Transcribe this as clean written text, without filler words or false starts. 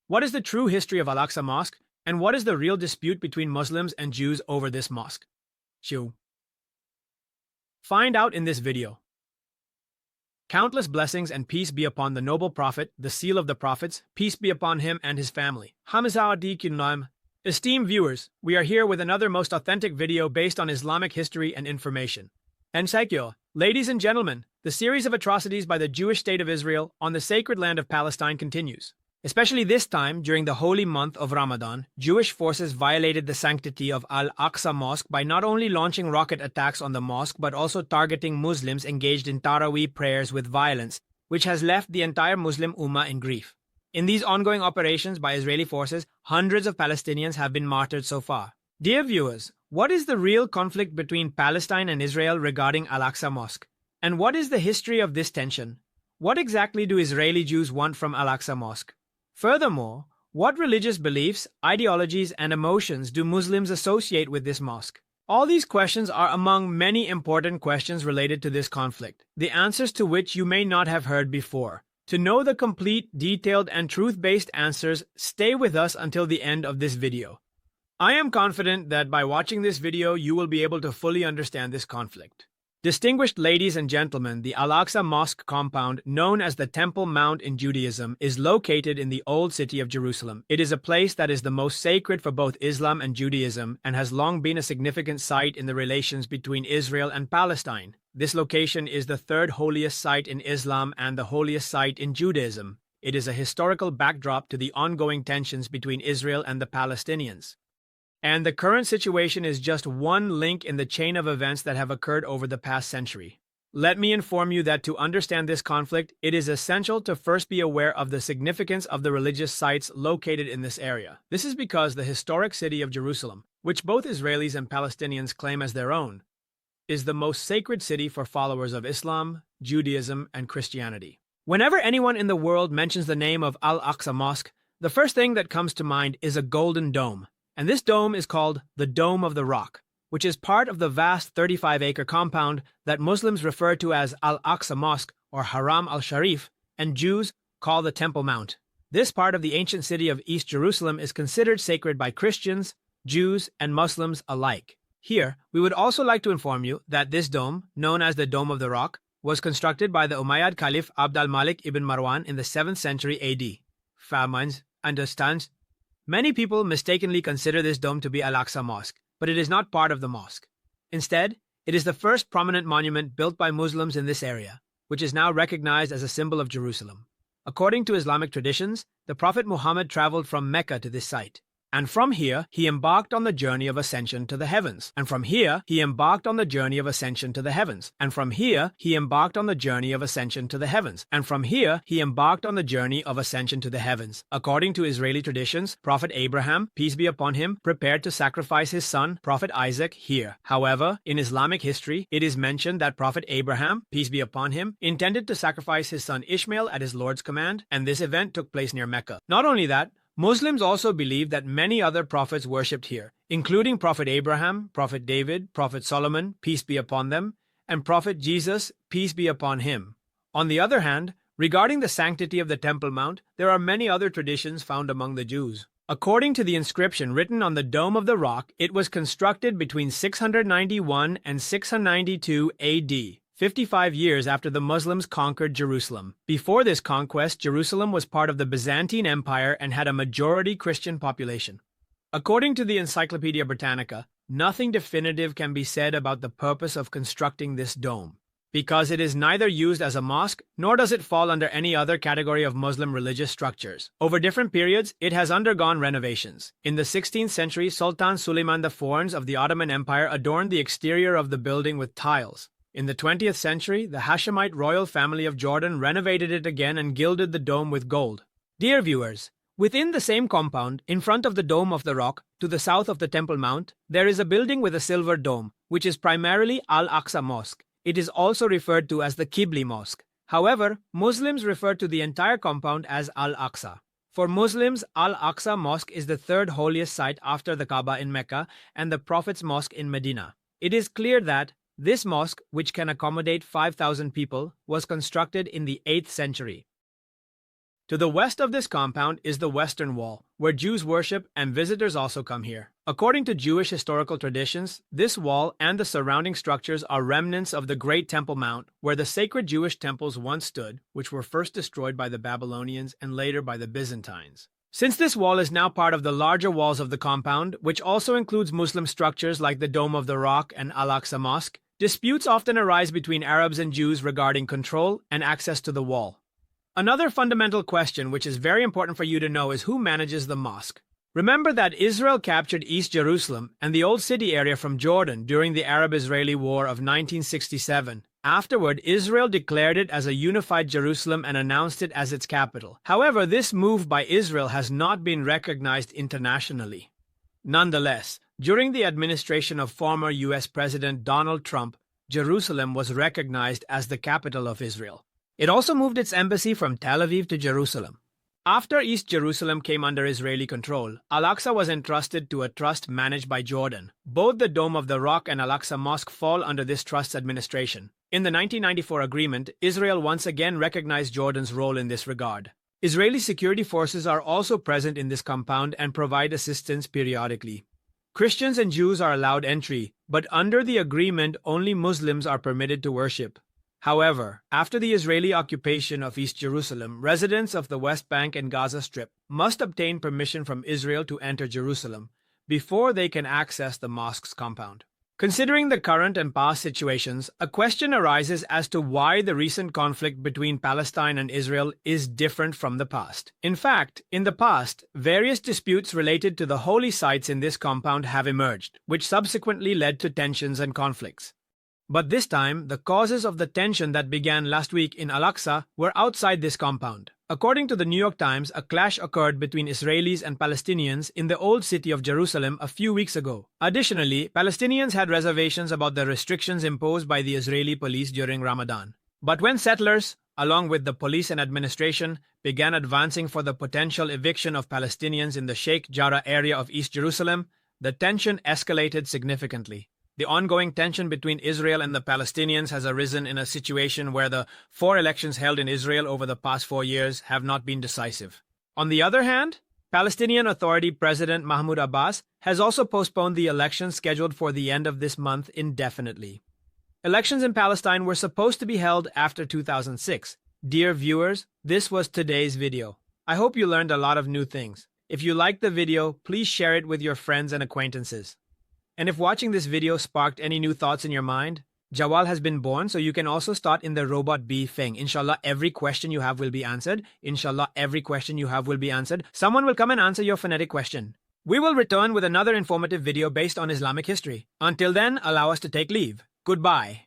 What is the true history of Al-Aqsa Mosque, and what is the real dispute between Muslims and Jews over this mosque? Find out in this video. Countless blessings and peace be upon the noble Prophet, the seal of the Prophets, peace be upon him and his family. Esteemed viewers, we are here with another most authentic video based on Islamic history and information. Ladies and gentlemen, the series of atrocities by the Jewish state of Israel on the sacred land of Palestine continues. Especially this time, during the holy month of Ramadan, Jewish forces violated the sanctity of Al-Aqsa Mosque by not only launching rocket attacks on the mosque but also targeting Muslims engaged in Taraweeh prayers with violence, which has left the entire Muslim Ummah in grief. In these ongoing operations by Israeli forces, hundreds of Palestinians have been martyred so far. Dear viewers, what is the real conflict between Palestine and Israel regarding Al-Aqsa Mosque? And what is the history of this tension? What exactly do Israeli Jews want from Al-Aqsa Mosque? Furthermore, what religious beliefs, ideologies, and emotions do Muslims associate with this mosque? All these questions are among many important questions related to this conflict, the answers to which you may not have heard before. To know the complete, detailed, and truth-based answers, stay with us until the end of this video. I am confident that by watching this video, you will be able to fully understand this conflict. Distinguished ladies and gentlemen, the Al-Aqsa Mosque compound, known as the Temple Mount in Judaism, is located in the Old City of Jerusalem. It is a place that is the most sacred for both Islam and Judaism and has long been a significant site in the relations between Israel and Palestine. This location is the third holiest site in Islam and the holiest site in Judaism. It is a historical backdrop to the ongoing tensions between Israel and the Palestinians. And the current situation is just one link in the chain of events that have occurred over the past century. Let me inform you that to understand this conflict, it is essential to first be aware of the significance of the religious sites located in this area. This is because the historic city of Jerusalem, which both Israelis and Palestinians claim as their own, is the most sacred city for followers of Islam, Judaism, and Christianity. Whenever anyone in the world mentions the name of Al-Aqsa Mosque, the first thing that comes to mind is a golden dome. And this dome is called the Dome of the Rock, which is part of the vast 35-acre compound that Muslims refer to as Al-Aqsa Mosque or Haram al-Sharif, and Jews call the Temple Mount. This part of the ancient city of East Jerusalem is considered sacred by Christians, Jews, and Muslims alike. Here, we would also like to inform you that this dome, known as the Dome of the Rock, was constructed by the Umayyad Caliph Abd al-Malik ibn Marwan in the 7th century AD. Famines understands. Many people mistakenly consider this dome to be Al-Aqsa Mosque, but it is not part of the mosque. Instead, it is the first prominent monument built by Muslims in this area, which is now recognized as a symbol of Jerusalem. According to Islamic traditions, the Prophet Muhammad traveled from Mecca to this site. And from here, he embarked on the journey of ascension to the heavens. And from here, he embarked on the journey of ascension to the heavens. And from here, he embarked on the journey of ascension to the heavens. And from here, he embarked on the journey of ascension to the heavens. According to Israeli traditions, Prophet Abraham, peace be upon him, prepared to sacrifice his son, Prophet Isaac, here. However, in Islamic history, it is mentioned that Prophet Abraham, peace be upon him, intended to sacrifice his son Ishmael at his Lord's command, and this event took place near Mecca. Not only that, Muslims also believe that many other prophets worshipped here, including Prophet Abraham, Prophet David, Prophet Solomon, peace be upon them, and Prophet Jesus, peace be upon him. On the other hand, regarding the sanctity of the Temple Mount, there are many other traditions found among the Jews. According to the inscription written on the Dome of the Rock, it was constructed between 691 and 692 AD. 55 years after the Muslims conquered Jerusalem. Before this conquest, Jerusalem was part of the Byzantine Empire and had a majority Christian population. According to the Encyclopedia Britannica, nothing definitive can be said about the purpose of constructing this dome, because it is neither used as a mosque, nor does it fall under any other category of Muslim religious structures. Over different periods, it has undergone renovations. In the 16th century, Sultan Suleiman IV of the Ottoman Empire adorned the exterior of the building with tiles. In the 20th century, the Hashemite royal family of Jordan renovated it again and gilded the dome with gold. Dear viewers, within the same compound, in front of the Dome of the Rock, to the south of the Temple Mount, there is a building with a silver dome, which is primarily Al-Aqsa Mosque. It is also referred to as the Qibla Mosque. However, Muslims refer to the entire compound as Al-Aqsa. For Muslims, Al-Aqsa Mosque is the third holiest site after the Kaaba in Mecca and the Prophet's Mosque in Medina. It is clear that this mosque, which can accommodate 5,000 people, was constructed in the 8th century. To the west of this compound is the Western Wall, where Jews worship and visitors also come here. According to Jewish historical traditions, this wall and the surrounding structures are remnants of the Great Temple Mount, where the sacred Jewish temples once stood, which were first destroyed by the Babylonians and later by the Byzantines. Since this wall is now part of the larger walls of the compound, which also includes Muslim structures like the Dome of the Rock and Al-Aqsa Mosque, disputes often arise between Arabs and Jews regarding control and access to the wall. Another fundamental question which is very important for you to know is who manages the mosque. Remember that Israel captured East Jerusalem and the Old City area from Jordan during the Arab-Israeli War of 1967. Afterward, Israel declared it as a unified Jerusalem and announced it as its capital. However, this move by Israel has not been recognized internationally. Nonetheless, during the administration of former U.S. President Donald Trump, Jerusalem was recognized as the capital of Israel. It also moved its embassy from Tel Aviv to Jerusalem. After East Jerusalem came under Israeli control, Al-Aqsa was entrusted to a trust managed by Jordan. Both the Dome of the Rock and Al-Aqsa Mosque fall under this trust's administration. In the 1994 agreement, Israel once again recognized Jordan's role in this regard. Israeli security forces are also present in this compound and provide assistance periodically. Christians and Jews are allowed entry, but under the agreement only Muslims are permitted to worship. However, after the Israeli occupation of East Jerusalem, residents of the West Bank and Gaza Strip must obtain permission from Israel to enter Jerusalem before they can access the mosque's compound. Considering the current and past situations, a question arises as to why the recent conflict between Palestine and Israel is different from the past. In fact, in the past, various disputes related to the holy sites in this compound have emerged, which subsequently led to tensions and conflicts. But this time, the causes of the tension that began last week in Al-Aqsa were outside this compound. According to the New York Times, a clash occurred between Israelis and Palestinians in the Old City of Jerusalem a few weeks ago. Additionally, Palestinians had reservations about the restrictions imposed by the Israeli police during Ramadan. But when settlers, along with the police and administration, began advancing for the potential eviction of Palestinians in the Sheikh Jarrah area of East Jerusalem, the tension escalated significantly. The ongoing tension between Israel and the Palestinians has arisen in a situation where the 4 elections held in Israel over the past 4 years have not been decisive. On the other hand, Palestinian Authority President Mahmoud Abbas has also postponed the elections scheduled for the end of this month indefinitely. Elections in Palestine were supposed to be held after 2006. Dear viewers, this was today's video. I hope you learned a lot of new things. If you liked the video, please share it with your friends and acquaintances. And if watching this video sparked any new thoughts in your mind, Jawal has been born, so you can also start in the robot bee thing. Inshallah, every question you have will be answered. Inshallah, every question you have will be answered. Someone will come and answer your phonetic question. We will return with another informative video based on Islamic history. Until then, allow us to take leave. Goodbye.